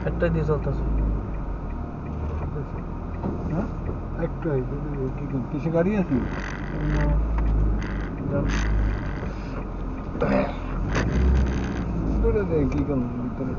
একটাই দিয়ে চলতেছে। হ্যাঁ একটাই কিসে গাড়ি আছে ভিতরে দেয় কি করবো ভিতরে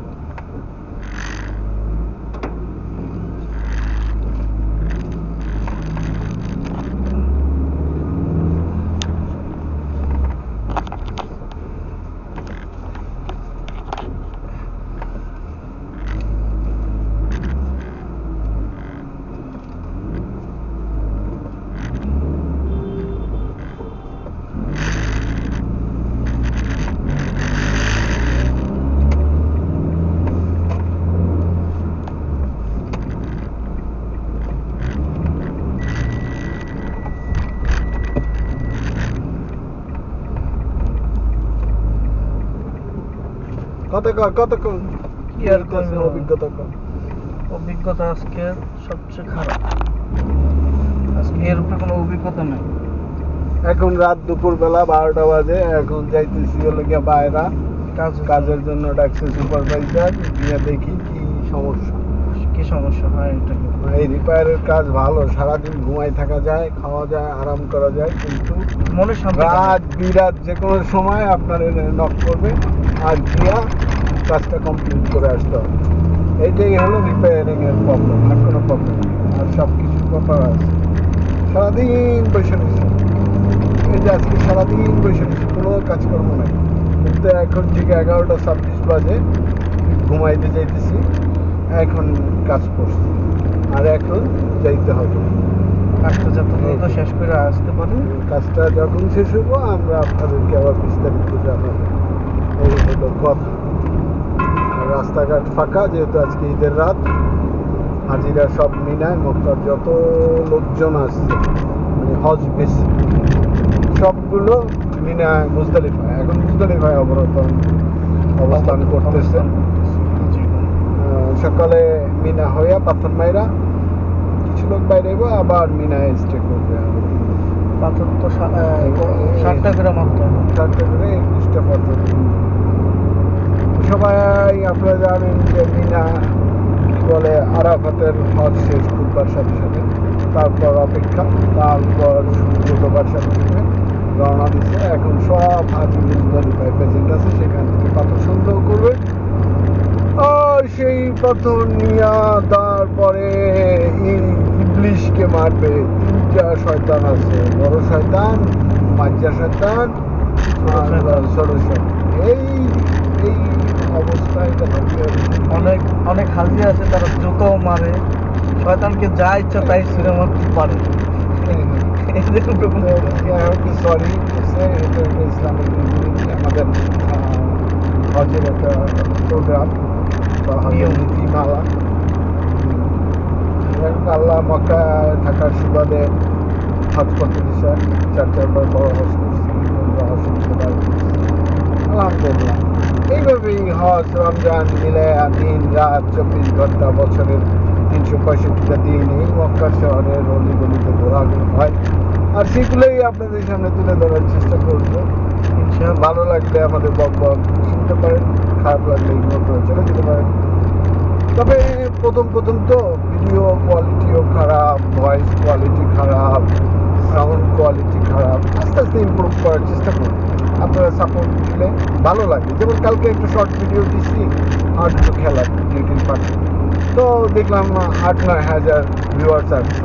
কতক্ষণ কি আর করবে অভিজ্ঞতা কম অভিজ্ঞতা আজকে সবচেয়ে খারাপ। আজকে এর উপরে কোনো অভিজ্ঞতা নাই। এখন রাত দুপুর বেলা 12টা বাজে এখন যাইতেছি হলো গিয়া বাইরা কাজের জন্য ডাকছে সুপারভাইজার গিয়ে দেখি কি সমস্যা হয় এটা এই রিপেয়ারের কাজ ভালো সারাদিন ঘুমাই থাকা যায় খাওয়া যায় আরাম করা যায় কিন্তু মনে শান্তি রাত বিরাত যে কোনো সময় আপনার নক করবে আর গিয়া কাজটা কমপ্লিট করে আসতে হবে এইটাই হলো রিপেয়ারিং এর প্রবলেম আর কোনো প্রবলেম আর সব কিছু ব্যাপার আছে সারাদিন বসে রয়েছে এই যে আজকে সারাদিন বসে রয়েছে কোনো কাজকর্ম নাই কিন্তু এখন ঠিক 11:26 বাজে ঘুমাইতে যাইতেছি এখন কাজ করছি আর এখন যাইতে হবে কাজটা যত দ্রুত শেষ করে আসতে পারি কাজটা যখন শেষ হইব আমরা আপনাদেরকে আবার বিস্তারিত জানাবো এই হলো কথা আর রাস্তাঘাট ফাঁকা যেহেতু আজকে ঈদের রাত হাজিরা সব মিনায় মক্কার যত লোকজন আসছে মানে হজ বেশি সবগুলো মিনায় মুজদালিফায় এখন মুজদালিফায় অবস্থান করতেছে সকালে মিনা হইয়া পাথর মাইরা কিছু লোক বাইরে আবার মিনায় স্টে করবে পাথর তো 60টা করে মারতে হবে 60টা করে 21টা পাথর সবাই আপনারা জানেন যে মিনা কি বলে আরাফাতের হজ শেষ করবার সাথে সাথে তারপর অপেক্ষা তারপর সূর্য ডোবার সাথে সাথে রওনা দিচ্ছে এখন সব হাজি মুজদালিফায় প্রেজেন্ট আছে সেখান থেকে পাথর সংগ্রহ করবে আর সেই পাথর নিয়ে তারপরে ইবলিশকে মারবে 3টা শয়তান আছে বড় শয়তান বাচ্চা শয়তান ছোট শয়তান এই অবস্থায় অনেক হাজি আছে তারা জুতো মারে শয়তানকে যা ইচ্ছা তাই ছুঁড়ে মারতে পারে সরি ইসলামিক আমাদের হজের একটা প্রোগ্রাম নীতিমালা আল্লাহ মক্কায় থাকার সুবাদে হজ করতে দিচ্ছে 4-4বার বড় হজ করছি আলহামদুলিল্লাহ এইভাবেই হজ রমজান মিলে দিন রাত 24 ঘন্টা বছরের 365টা দিন এই মক্কা শহরের অলিগলিতে ঘোরাঘুরি হয় আর সেগুলোই আপনাদের সামনে তুলে ধরার চেষ্টা করবো ভালো লাগলে আমাদের বক শুনতে পারেন খারাপ লাগলে ইগনোর করে চলে যেতে পারেন তবে প্রথম তো ভিডিও কোয়ালিটিও খারাপ ভয়েস কোয়ালিটি খারাপ সাউন্ড কোয়ালিটি খারাপ আস্তে আস্তে ইমপ্রুভ করার চেষ্টা করুন আপনারা সাপোর্ট দিলে ভালো লাগে যেমন কালকে একটা শর্ট ভিডিও দিচ্ছি আর দুটো খেলা লিটিল পার্টি তো দেখলাম 8-9 হাজার ভিউয়ার্স আসছে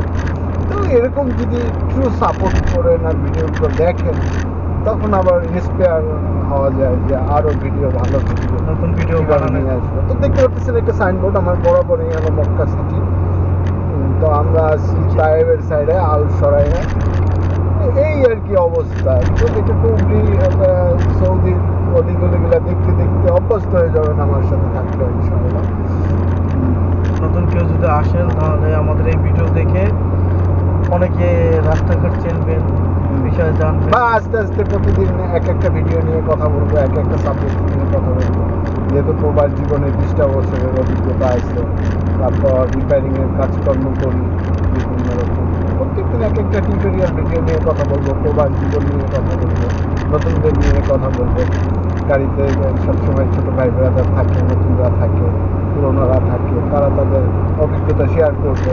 তো এরকম যদি একটু সাপোর্ট করেন আর ভিডিওগুলো দেখেন তখন আবার ইন্সপায়ার হওয়া যায় যে আরো ভিডিও ভালো নতুন ভিডিও নিয়ে আসবো তো দেখতে পাচ্ছেন একটা সাইনবোর্ড আমার বরাবরই হলো মক্কা সিটি তো আমরা আছি তায়েবের সাইডে আল সরাইয়া এই আর কি অবস্থা তো এটা খুবই সৌদির অলিগলিগুলা দেখতে দেখতে অভ্যস্ত হয়ে যাবেন আমার সাথে থাকলে ইনশাআল্লাহ নতুন কেউ যদি আসেন তাহলে আমাদের এই ভিডিও দেখে অনেকে রাস্তাঘাট চিনবেন বিষয়ে জানবেন বা আস্তে আস্তে প্রতিদিন একটা ভিডিও নিয়ে কথা বলবো একটা সাবজেক্ট নিয়ে কথা বলবো যেহেতু প্রবাস জীবনের 20টা বছরের অভিজ্ঞতা আছে তারপর রিপেয়ারিং এর কাজকর্ম করি বিভিন্ন রকম প্রত্যেকদিন একটা টিউটোরিয়াল ভিডিও নিয়ে কথা বলবো প্রবাস জীবন নিয়ে কথা বলবো নতুনদের নিয়ে কথা বলবো গাড়িতে সবসময় ছোট ভাই ব্রাদার থাকে, নতুনরা থাকে, পুরোনোরা থাকে, তারা তাদের অভিজ্ঞতা শেয়ার করবে।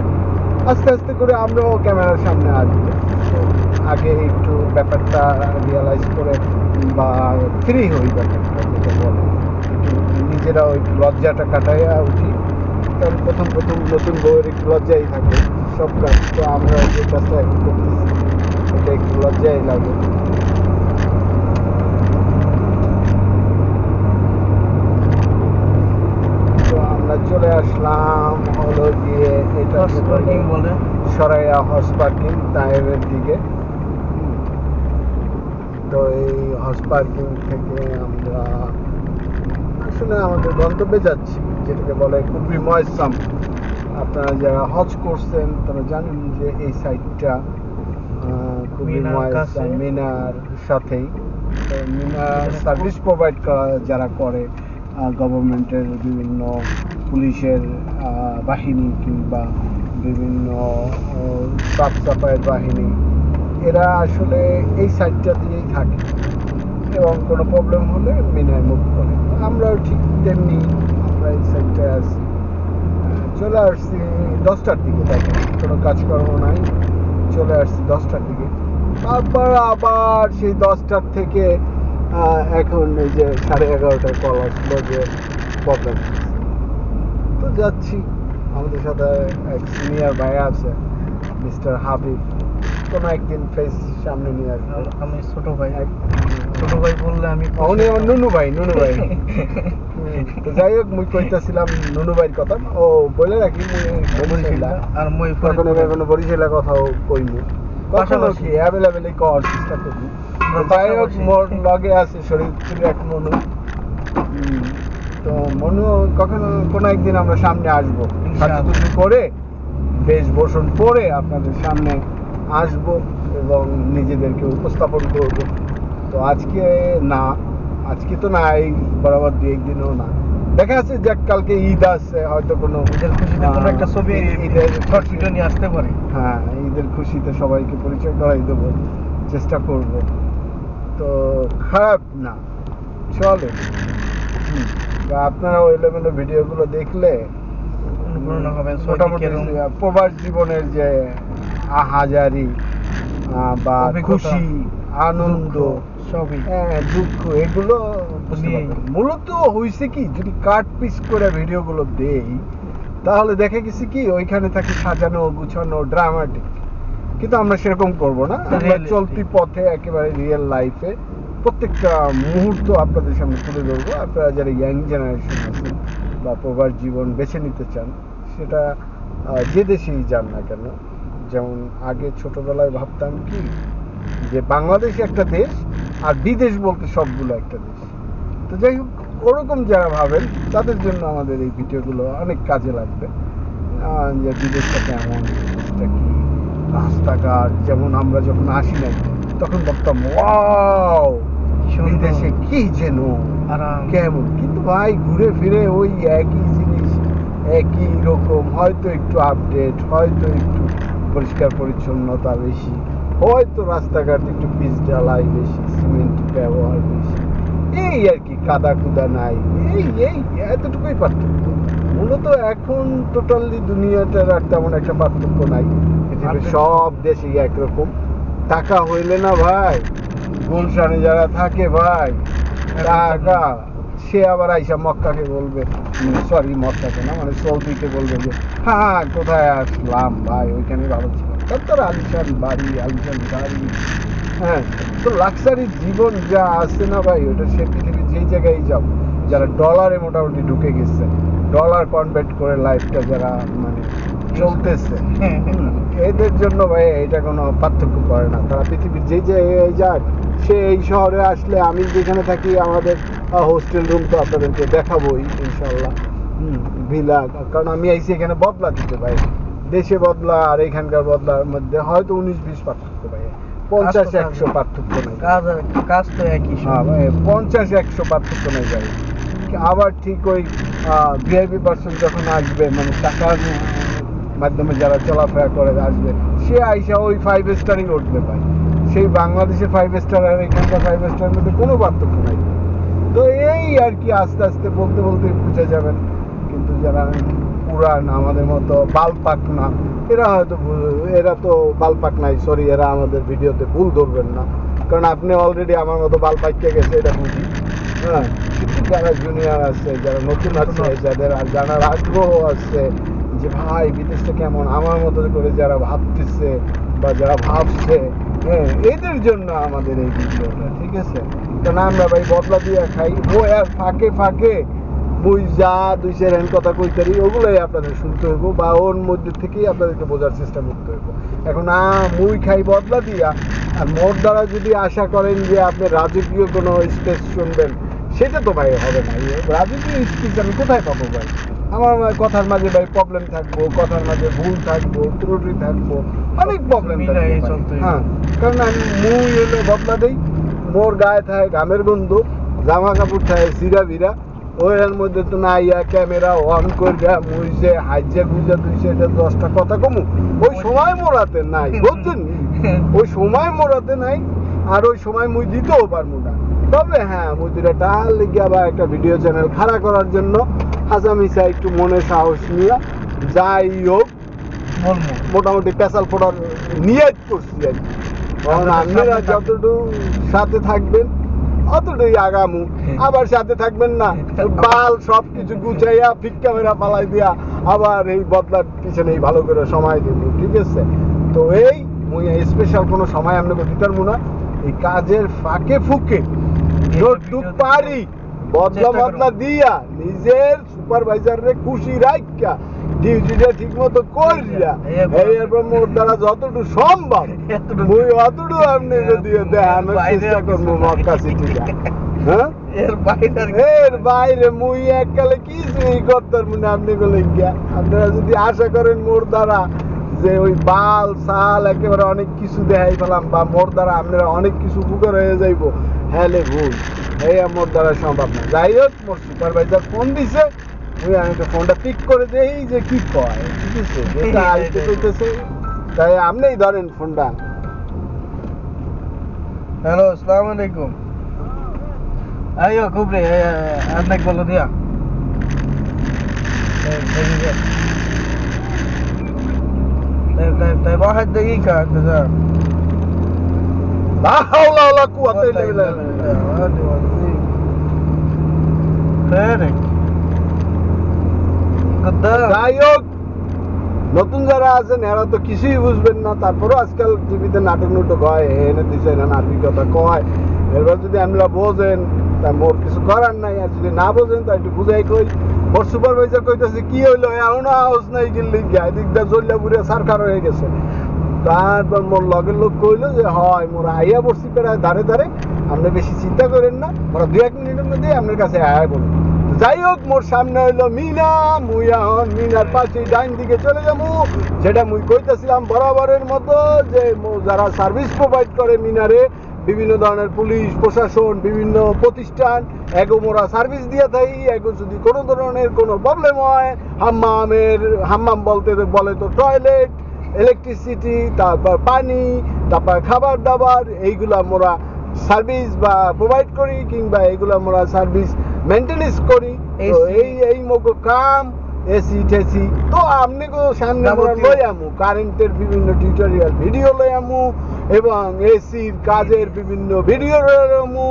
আস্তে আস্তে করে আমরাও ক্যামেরার সামনে আসবো। তো আগে একটু ব্যাপারটা রিয়ালাইজ করে বা ফ্রি হই, ব্যাপারটা যেটা বলে একটু নিজেরাও একটু লজ্জাটা কাটাইয়া উঠি। কারণ প্রথম নতুন বউয়ের একটু লজ্জাই থাকে সব কাজ। তো আমরা যে কাজটা এখন করতেছি এটা একটু লজ্জাই লাগে। তো আমরা চলে আসলাম হলো গিয়ে এটা বলে সরাইয়া হর্স পার্কিং তাইবের দিকে। তো এই হর্স পার্কিং থেকে আমরা আসলে আমাদের গন্তব্যে যাচ্ছি, যেটাকে বলে কুবরি ময়সাম। আপনারা যারা হজ করছেন তারা জানেন যে এই সাইডটা কুবরি ময়সাম মিনার সাথেই। মিনার সার্ভিস প্রোভাইড করা যারা করে গভর্নমেন্টের বিভিন্ন পুলিশের বাহিনী কিংবা বিভিন্ন সাফ সাফাইয়ের বাহিনী, এরা আসলে এই সাইডটা দিয়েই থাকে এবং কোনো প্রবলেম হলে মিনায় মুভ করে। আমরাও ঠিক তেমনি আমরা এই সাইডটায় আসি। চলে আসছি 10টার দিকে, দেখেন কোনো কাজকর্ম নাই, চলে আসছি 10টার দিকে। তারপর আবার সেই 10টার থেকে এখন এই যে 11:30টায় কল আসলো যে প্রবলেম। তো যাচ্ছি, আমাদের সাথে এক সিনিয়র ভাই আছে মিস্টার হাবিব, কোনো একদিন ফেস সামনে নিয়ে আসবে। আমি ছোট ভাই বললে আমি উনি আমার নুনু ভাই তো যাই হোক, মুই কইতাছিলাম নুনু ভাইয়ের কথা। ও বলে রাখি বরিশালা, আর মই কখনো কখনো বরিশালা কথাও কইমু, কখনো কি অ্যাভেলেবেলই করার চেষ্টা করবো। যাই হোক, মোর লগে আছে শরীরপুর এক মনু। তো মনু কখনো কোনো একদিন আমরা সামনে আসবো, সাজুগুজু করে বেশ বসন পরে আপনাদের সামনে আসবো এবং নিজেদেরকে উপস্থাপন করবো। তো আজকে না, আজকে তো না, এই বরাবর 2-1 দিনও না, দেখা যাচ্ছে যে কালকে ঈদ আছে, হয়তো কোনো ঈদের খুশিতে কোনো একটা ছবি ঈদের শর্ট ভিডিও নিয়ে আসতে পারে। হ্যাঁ, ঈদের খুশিতে সবাইকে পরিচয় করাই দেবো, চেষ্টা করব। তো খারাপ না, চলে। আপনারা ওই লেভেলের ভিডিওগুলো দেখলে মোটামুটি প্রবাস জীবনের যে আহাজারি বা খুশি আনন্দ সবই, দুঃখ, এগুলো বুঝতে পারবেন। মূলত হয়েছে কি, যদি কাট পিস করে ভিডিওগুলো দেই তাহলে দেখা গেছে কি ওইখানে থাকে সাজানো গুছানো ড্রামাটিক, কিন্তু আমরা সেরকম করব না। আমরা চলতি পথে একেবারে রিয়েল লাইফে প্রত্যেকটা মুহূর্ত আপনাদের সামনে তুলে ধরবো। আপনারা যারা ইয়াং জেনারেশন আছেন বা প্রবাস জীবন বেছে নিতে চান, সেটা যে দেশেই যান না কেন, যেমন আগে ছোটবেলায় ভাবতাম কি যে বাংলাদেশ একটা দেশ আর বিদেশ বলতে সবগুলো একটা দেশ। তো যাই হোক, ওরকম যারা ভাবেন তাদের জন্য আমাদের এই ভিডিওগুলো অনেক কাজে লাগবে। যে বিদেশটা কেমন, বিদেশটা কি, রাস্তাঘাট, যেমন আমরা যখন আসি নাই তখন ভাবতাম ওয়াও বিদেশে কি যেন কেমন, কিন্তু ভাই ঘুরে ফিরে ওই একই জিনিস, একই রকম, হয়তো একটু আপডেট, হয়তো একটু পরিষ্কার পরিচ্ছন্নতা বেশি, হয়তো রাস্তাঘাট একটু পিচ ঢালাই বেশি, সিমেন্ট ব্যবহার বেশি, এই আর কি, কাদা কুদা নাই, এই এতটুকুই পার্থক্য। মূলত এখন টোটালি দুনিয়াটার আর তেমন একটা পার্থক্য নাই। পৃথিবীর সব দেশেই একরকম। টাকা হইলে না ভাই, গুলশানে যারা থাকে ভাই, টাকা, সে আবার আইসা মক্কাকে বলবে, সরি মক্কাকে না, মানে সৌদিকে বলবে যে হ্যাঁ কোথায় আসলাম ভাই, ওইখানে ভালো ছিল। তার আলিশান বাড়ি, আলিশান গাড়ি, হ্যাঁ। তো লাক্সারি জীবন যা আছে না ভাই, ওটা সে পৃথিবীর যেই জায়গায় যাও, যারা ডলারে মোটামুটি ঢুকে গেছে, ডলার কনভার্ট করে লাইফটা যারা মানে চলতেছে, এদের জন্য ভাই এটা কোনো পার্থক্য করে না। তারা পৃথিবীর যেই জায়গায় যাক, সে এই শহরে আসলে, আমি যেখানে থাকি আমাদের হোস্টেল রুম তো আপনাদেরকে দেখাবোই ইনশাল্লাহ, ভিলা, কারণ আমি আইসি এখানে বদলা দিতে ভাই। দেশে বদলা আর এখানকার বদলার মধ্যে হয়তো 19-20 পার্থক্য ভাই, 50-100 পার্থক্য নেই, কাজ তো একই। হ্যাঁ ভাই, 50-100 পার্থক্য নেই ভাই। আবার ঠিক ওই ভিআইপি পার্সন যখন আসবে, মানে টাকার মাধ্যমে যারা চলাফেরা করে আসবে, সে আইসা ওই 5 স্টারই উঠবে ভাই। সেই বাংলাদেশের 5 স্টার আর এখানকার 5 স্টারের মধ্যে কোনো পার্থক্য নাই। তো এই আর কি আস্তে আস্তে বলতে বলতে বুঝে যাবেন। কিন্তু যারা পুরান আমাদের মতো বালপাক না, এরা তো বালপাক নাই, সরি, এরা আমাদের ভিডিওতে ভুল ধরবেন না, কারণ আপনি অলরেডি আমার মতো বাল পাইকে গেছে, এটা বুঝি। হ্যাঁ, কিন্তু যারা জুনিয়র আছে, যারা নতুন আছে, যাদের আর জানার আগ্রহ আছে যে ভাই বিদেশটা কেমন, আমার মতো করে যারা ভাবতেছে বা যারা ভাবছে, হ্যাঁ, এদের জন্য আমাদের এই ভিডিওটা, ঠিক আছে? কারণ আমরা ভাই বদলা দিয়ে খাই, বই আর ফাঁকে ফাঁকে বই যা দুই চার কথা কইতারি, ওগুলোই আপনাদের শুনতে হইব বা ওর মধ্যে থেকেই আপনাদেরকে বোঝার চেষ্টা করতে হইব। এখন মুই খাই বদলা দিয়া, আর মোর দ্বারা যদি আশা করেন যে আপনি রাজকীয় কোনো স্পেস শুনবেন, সেটা তো ভাই হবে না। রাজকীয় স্পিচ আমি কোথায় পাবো ভাই? আমার কথার মাঝে ভাই প্রবলেম থাকবো, কথার মাঝে ভুল থাকবো, ত্রুটি থাকবো, অনেক প্রবলেম থাকবে। হ্যাঁ, কারণ আমি মুই এলে বদলা দেই, মোর গায়ে থাকে ঘামের গন্ধ, জামা কাপড় থাকে সিরা ভিরা, ওর মধ্যে তো না ইয়া ক্যামেরা অন করবে, মুই যে হাইজা গুজা 210টা কথা কমু, ওই সময় মোরাতে নাই, বুঝছেন? ওই সময় মোরাতে নাই, আর ওই সময় মুই দিতেও পারবো না। তবে হ্যাঁ, মুই দুটা টাল লিখে আবার একটা ভিডিও চ্যানেল খাড়া করার জন্য হাসামিসা একটু মনে সাহস নিয়ে যাই হোক মোটামুটি পেশাল পড়ার নিয়ত করছি আর কি। কারণ আপনারা যতটুকু সাথে থাকবেন অতটুকুই আগামু, আবার সাথে থাকবেন না, বাল সবকিছু গুছাইয়া ফিক ক্যামেরা পালাই দিয়া আবার এই বদলার পিছনে ভালো করে সময় দেব, ঠিক আছে? তো এই মুই স্পেশাল কোনো সময় আপনাকে দিতে পারবো না, এই কাজের ফাঁকে ফুকে যতটুক পারি বদলা দিয়া নিজের সুপারভাইজারে খুশি রাখা ডিউটিটা ঠিক মতো করিয়া এরপর মোর দ্বারা যতটুকু সম্ভব মুই অতটুকু আপনি যদি দেখানোর চেষ্টা করবো মক্কা সিটিটা। হ্যাঁ, এর বাইরে মুই এককালে কিছুই করতাম না। আপনি বলে গিয়া আপনারা যদি আশা করেন মোর দ্বারা যে ওই বাল সাল একেবারে অনেক কিছু দেখাই পেলাম বা মোর দ্বারা আপনারা অনেক কিছু উপকার হয়ে যাইব, হ্যাঁ ভুল, এই মোর দ্বারা সম্ভব না। যাই হোক, মোর সুপারভাইজার ফোন দিছে, আমি তো ফোনটা পিক করে দেই যে কি কয়, ঠিক আছে? যেটা আইতে কইতেছে তাই আপনিই ধরেন ফোনটা। হ্যালো, আসসালামু আলাইকুম। আইও কুবরে আন্নাক বলো দিয়া তাই واحد دقيقة انتظار. لا حول ولا قوة إلا بالله. خيرك যাই হোক, নতুন যারা আছেন এরা তো কিছুই বুঝবেন না, তারপরও আজকাল টিভিতে নাটক নুটক হয়, এনে দিছে না নাটকতা কয়, এবার যদি আমরা বোঝেন তা মোর কিছু করার নাই, আর যদি না বোঝেন তা একটু বুঝাই কই। মোর সুপারভাইজার কইতেছে কি হইলো, এখনো হাউস নাই গিল্লি গিয়া এদিকটা জল্লা পুরে সারকার হয়ে গেছে। তারপর মোর লগের লোক কইলো যে হয় মোর আইয়া বসছি প্রায় ধারে ধারে, আপনি বেশি চিন্তা করেন না, ওরা 2-1 মিনিটের মধ্যে আপনার কাছে আয় বলুন। যাই হোক, মোর সামনে হইলো মিনা, মুই এখন মিনার পাশে ডাইন দিকে চলে যাবো, যেটা মুই কইতেছিলাম বরাবরের মতো যে যারা সার্ভিস প্রোভাইড করে মিনারে, বিভিন্ন ধরনের পুলিশ প্রশাসন, বিভিন্ন প্রতিষ্ঠান, এগো মোরা সার্ভিস দিয়ে থাকি। এগো যদি কোনো ধরনের কোনো প্রবলেম হয়, হাম্মাম বলতে বলে তো টয়লেট, ইলেকট্রিসিটি, তারপর পানি, তারপর খাবার দাবার, এইগুলা মোরা সার্ভিস বা প্রোভাইড করি, কিংবা এইগুলা মোরা সার্ভিস মেনটেনেন্স করি। তো এই মগো কাম এসি টেসি তো আপনি সামনে আমরা লই আমু, কারেন্টের বিভিন্ন টিউটোরিয়াল ভিডিও লই আমু, এবং এসির কাজের বিভিন্ন ভিডিও লই আমু,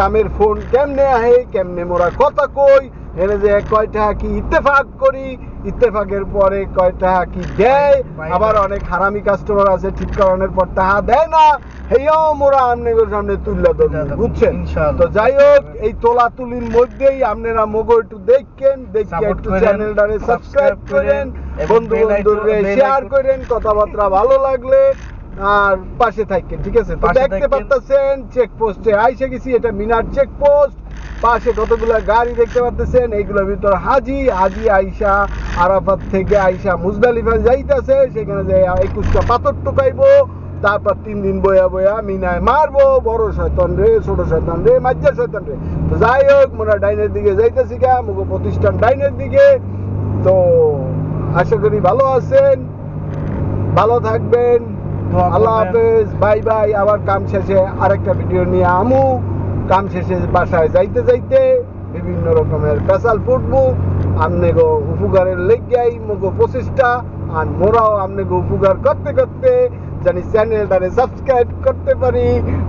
কামের ফোন কেমনে আহে, কেমনে মোরা কথা কই, এনে যে কয়টা কি ইত্তেফাক করি, ইত্তেফাকের পরে কয়টা কি দেয়, আবার অনেক হারামি কাস্টমার আছে ঠিক করানোর পর টাকা দেয় না, হেয়াও মোরা আপনাদের সামনে তুললে ধরবো, বুঝছেন? তো যাই হোক, এই তোলা তুলির মধ্যেই আপনারা মগো একটু দেখেন, দেখে একটু চ্যানেলটারে সাবস্ক্রাইব করেন, বন্ধু বান্ধবরে শেয়ার করেন, কথাবার্তা ভালো লাগলে আর পাশে থাকেন, ঠিক আছে? তো দেখতে পাচ্ছেন চেকপোস্টে আইসে গেছি, এটা মিনার চেকপোস্ট, পাশে কতগুলো গাড়ি দেখতে পাচ্ছেন, এইগুলোর ভিতর হাজি আইসা আরাফাত থেকে আইসা মুজদালিফা যাইতেছে, সেখানে যে 21টা পাথর টুকাইবো, তারপর 3 দিন বয়া বয়া মিনায় মারবো, বড় শয়তান রে, ছোট শয়তান রে, মাজ্জা শয়তান রে। তো যাই হোক, মোরা ডাইনের দিকে যাইতেছি গা, মুগো প্রতিষ্ঠান ডাইনের দিকে। তো আশা করি ভালো আছেন, ভালো থাকবেন, আল্লাহ হাফেজ, বাই বাই। আবার কাম শেষে আরেকটা ভিডিও নিয়ে আমু। কাম শেষে বাসায় যাইতে যাইতে বিভিন্ন রকমের পেশাল ফুটবো আমনেগো উপকারের লেগাই মগো প্রচেষ্টা আর মোরাও আমনেগো উপকার করতে করতে জানি চ্যানেলটারে সাবস্ক্রাইব করতে পারি,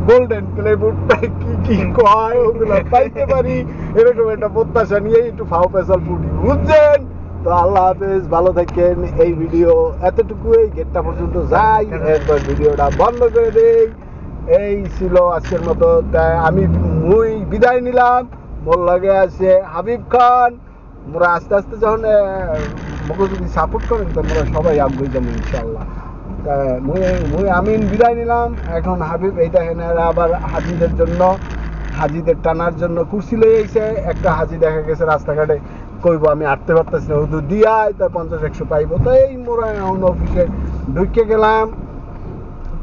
গোল্ডেন প্লে বুটটা কি কি কয় ওগুলো পাইতে পারি, এরকম একটা প্রত্যাশা নিয়ে একটু ফাও পেশাল ফুটি বুঝছেন। তো আল্লাহ হাফেজ, ভালো থাকেন। এই ভিডিও এতটুকুই, গেটটা পর্যন্ত যাই, এরপর ভিডিওটা বন্ধ করে দেই। এই ছিল আজকের মতো, তাই আমি বিদায় নিলাম। মোর লাগে আছে হাবিব খান। মোরা আস্তে আস্তে যখন মোকে যদি সাপোর্ট করেন তো মোরা সবাই আগ্রহী যাবো ইনশাল্লাহ। আমি বিদায় নিলাম। এখন হাবিব এই দেখেন আবার হাজিদের জন্য, হাজিদের টানার জন্য কুর্সি লয়ে এসে একটা হাজি দেখা গেছে রাস্তাঘাটে কইবো আমি হাঁটতে পারতেছি না, শুধু দিয়াই তার 50-100 পাইবো। তো এই মোরা এখন অফিসে ঢুকে গেলাম,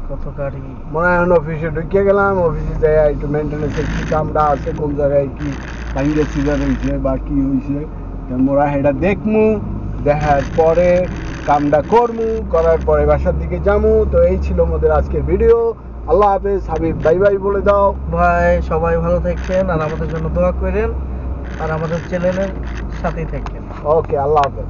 কত গাড়ি মনে হয় অফিসে ঢুকে গেলাম। অফিসে যাই একটু মেনটেন্যান্সের কি কামটা আছে, কোন জায়গায় কি বাইরে সিজার হয়েছে বা কি হয়েছে মোরা সেটা দেখমু, দেখার পরে কামটা করমু, করার পরে বাসার দিকে যামু। তো এই ছিল আমাদের আজকের ভিডিও। আল্লাহ হাফেজ। হাবিব বাই বাই বলে দাও। ভাই সবাই ভালো থাকবেন আর আমাদের জন্য দোয়া করেন আর আমাদের চ্যানেলের সাথেই থাকবেন। ওকে, আল্লাহ হাফেজ।